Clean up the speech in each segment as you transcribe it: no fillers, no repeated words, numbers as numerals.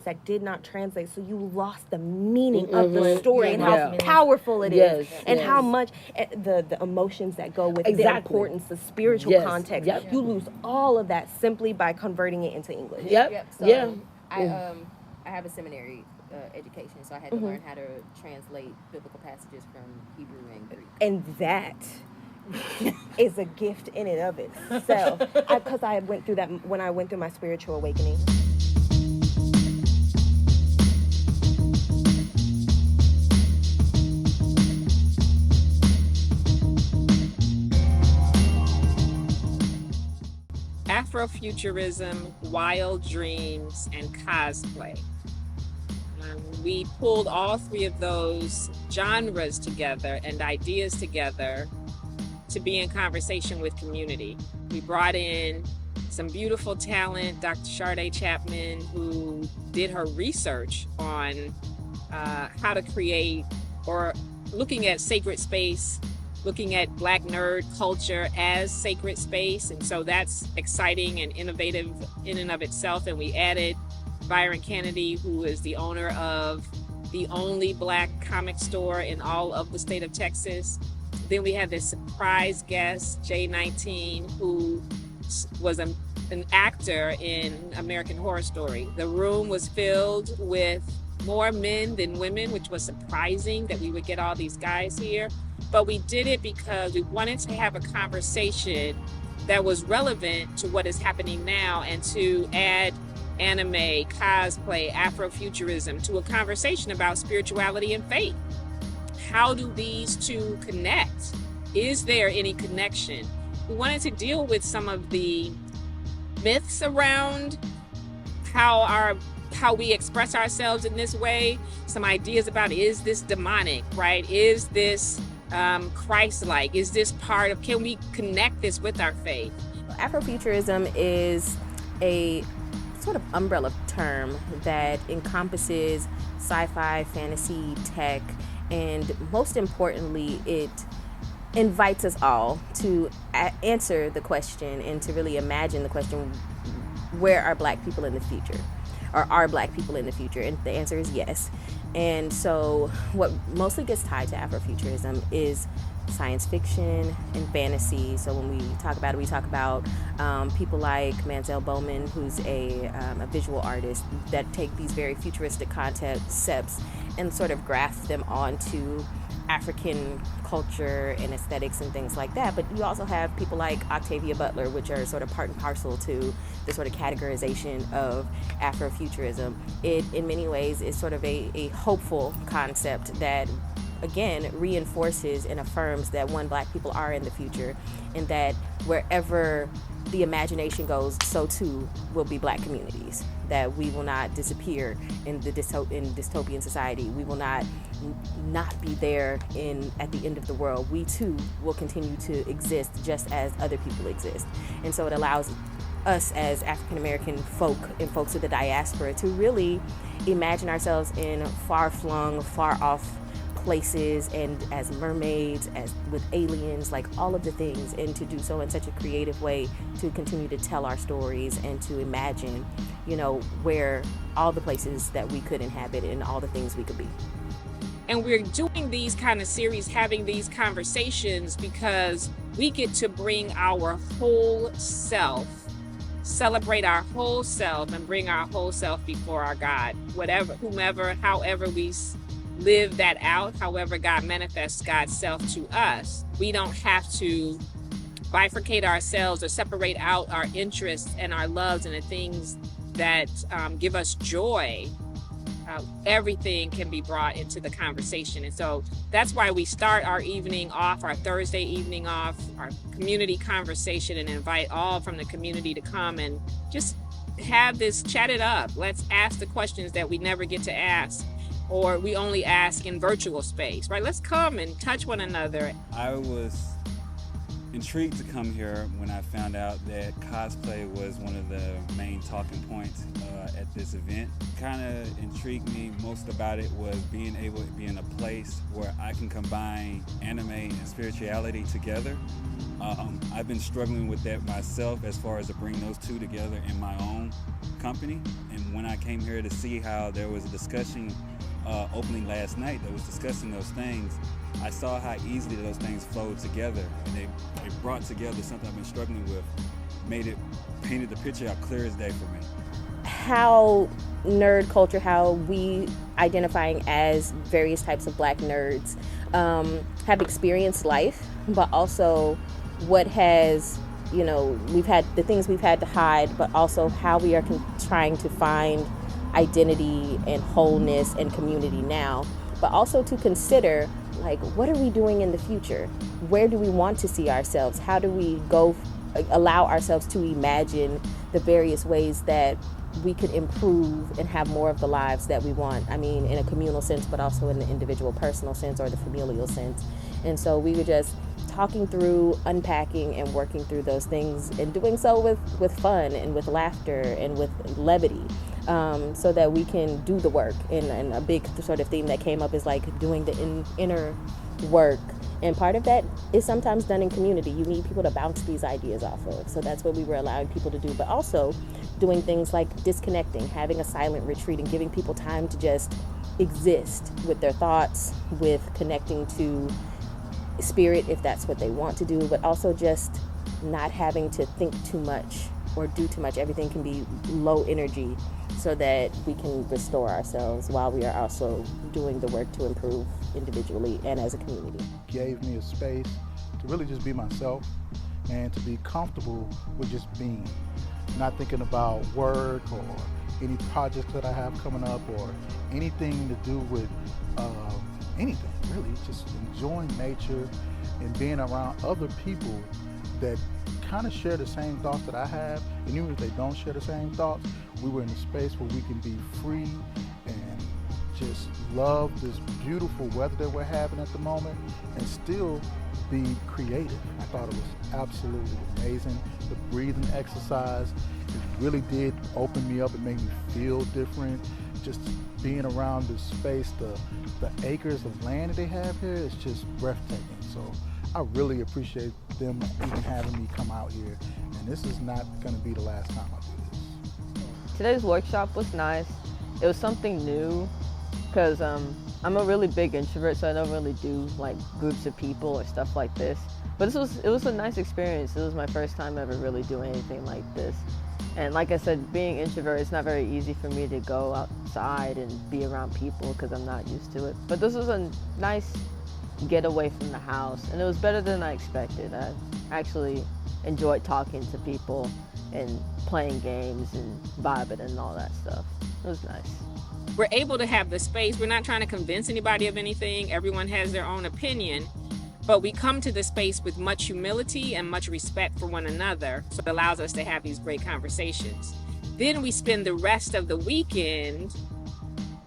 that did not translate, so you lost the meaning of the story and how Yeah. powerful it is, and yes. how much the emotions that go with the Exactly. importance, the spiritual Yes. context. Yep. You lose all of that simply by converting it into English. Yep. So I have a seminary education, so I had to learn how to translate biblical passages from Hebrew and Greek. And that is a gift in and of itself. Because I went through that when I went through my spiritual awakening. Afro-Futurism, Wild Dreams, and Cosplay. We pulled all three of those genres together and ideas together to be in conversation with community. We brought in some beautiful talent, Dr. Sade Chapman, who did her research on how to create, or looking at sacred space, looking at Black nerd culture as sacred space. And so that's exciting and innovative in and of itself. And we added Byron Kennedy, who is the owner of the only Black comic store in all of the state of Texas. Then we had this surprise guest, J19, who was an actor in American Horror Story. The room was filled with more men than women, which was surprising that we would get all these guys here. But we did it because we wanted to have a conversation that was relevant to what is happening now, and to add anime, cosplay, Afro-Futurism to a conversation about spirituality and faith. How do these two connect? Is there any connection? We wanted to deal with some of the myths around how we express ourselves in this way, some ideas about, is this demonic, right? Is this Christ-like? Is this part of, can we connect this with our faith? Afrofuturism is a sort of umbrella term that encompasses sci-fi, fantasy, tech, and most importantly, it invites us all to answer the question and to really imagine the question, where are Black people in the future? Or are Black people in the future? And the answer is yes. And so what mostly gets tied to Afrofuturism is science fiction and fantasy. So when we talk about it, we talk about people like Mansell Bowman, who's a visual artist, that take these very futuristic concepts and sort of graft them onto African culture and aesthetics and things like that. But you also have people like Octavia Butler, which are sort of part and parcel to the sort of categorization of Afrofuturism. It, in many ways, is sort of a hopeful concept that, again, reinforces and affirms that, one, Black people are in the future, and that wherever the imagination goes, so too will be Black communities. That we will not disappear in the dystopian society. We will not be there at the end of the world. We too will continue to exist just as other people exist. And so it allows us as African American folk and folks of the diaspora to really imagine ourselves in far-flung, far-off places, and as mermaids, as with aliens, like all of the things, and to do so in such a creative way to continue to tell our stories and to imagine, where all the places that we could inhabit and all the things we could be. And we're doing these kind of series, having these conversations, because we get to bring our whole self, celebrate our whole self, and bring our whole self before our God, whatever, whomever, however we live that out, however God manifests God's self to us. We don't have to bifurcate ourselves or separate out our interests and our loves and the things that give us joy. Everything can be brought into the conversation. And so that's why we start our evening off, our Thursday evening off, our community conversation, and invite all from the community to come and just have this, chat it up. Let's ask the questions that we never get to ask, or we only ask in virtual space, right? Let's come and touch one another. I was intrigued to come here when I found out that cosplay was one of the main talking points at this event. Kind of intrigued me most about it was being able to be in a place where I can combine anime and spirituality together. I've been struggling with that myself as far as to bring those two together in my own company. And when I came here to see how there was a discussion opening last night that was discussing those things, I saw how easily those things flowed together, and they brought together something I've been struggling with, painted the picture out clear as day for me. How nerd culture, how we identifying as various types of black nerds have experienced life, but also what has, we've had the things we've had to hide, but also how we are trying to find identity and wholeness and community now, but also to consider, like, what are we doing in the future? Where do we want to see ourselves? How do we allow ourselves to imagine the various ways that we could improve and have more of the lives that we want? I mean, in a communal sense, but also in the individual personal sense or the familial sense. And so we were just talking through, unpacking, and working through those things, and doing so with fun and with laughter and with levity. So that we can do the work. And a big sort of theme that came up is like doing the inner work. And part of that is sometimes done in community. You need people to bounce these ideas off of. So that's what we were allowing people to do. But also doing things like disconnecting, having a silent retreat, and giving people time to just exist with their thoughts, with connecting to spirit if that's what they want to do, but also just not having to think too much or do too much. Everything can be low energy so that we can restore ourselves while we are also doing the work to improve individually and as a community. Gave me a space to really just be myself and to be comfortable with just being, not thinking about work or any projects that I have coming up or anything to do with anything, really. Just enjoying nature and being around other people that kind of share the same thoughts that I have, and even if they don't share the same thoughts, we were in a space where we can be free and just love this beautiful weather that we're having at the moment and still be creative. I thought it was absolutely amazing. The breathing exercise, it really did open me up and make me feel different. Just being around this space, the acres of land that they have here is just breathtaking. So I really appreciate them even having me come out here, and this is not going to be the last time I do this. Today's workshop was nice. It was something new because I'm a really big introvert, so I don't really do like groups of people or stuff like this. But it was a nice experience. It was my first time ever really doing anything like this. And like I said, being introvert, it's not very easy for me to go outside and be around people because I'm not used to it. But this was a nice get away from the house, and it was better than I expected. I actually enjoyed talking to people and playing games and vibing and all that stuff. It was nice. We're able to have the space. We're not trying to convince anybody of anything. Everyone has their own opinion, but we come to the space with much humility and much respect for one another, so it allows us to have these great conversations. Then we spend the rest of the weekend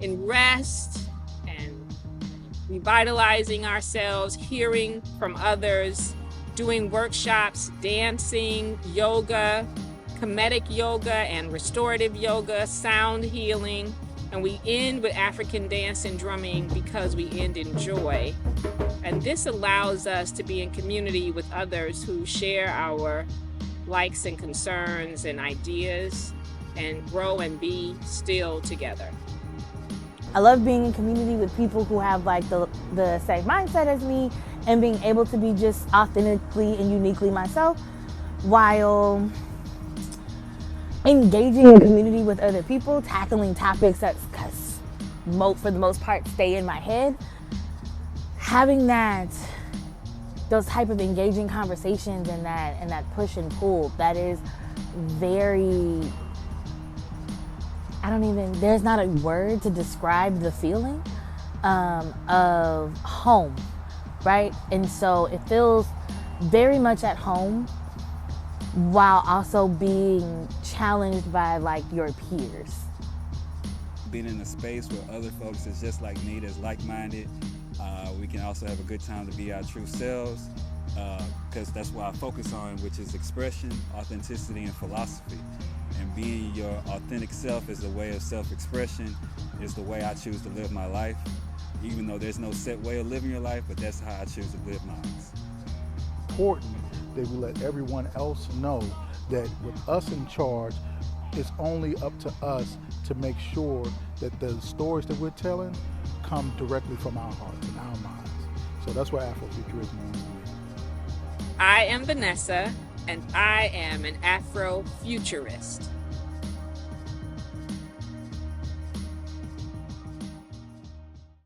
in rest and revitalizing ourselves, hearing from others, doing workshops, dancing, yoga, comedic yoga and restorative yoga, sound healing, and we end with African dance and drumming because we end in joy. And this allows us to be in community with others who share our likes and concerns and ideas and grow and be still together. I love being in community with people who have like the same mindset as me and being able to be just authentically and uniquely myself while engaging in community with other people, tackling topics that for the most part stay in my head. Having those type of engaging conversations and that push and pull, that is very, there's not a word to describe the feeling of home, right? And so it feels very much at home while also being challenged by like your peers. Being in a space where other folks is just like me, that's like-minded, we can also have a good time to be our true selves, because that's what I focus on, which is expression, authenticity, and philosophy. And being your authentic self is a way of self-expression, is the way I choose to live my life, even though there's no set way of living your life, but that's how I choose to live mine. Important that we let everyone else know that with us in charge, it's only up to us to make sure that the stories that we're telling come directly from our hearts and our minds. So that's what Afro-Futurism means to me. I am Vanessa, and I am an Afro-Futurist.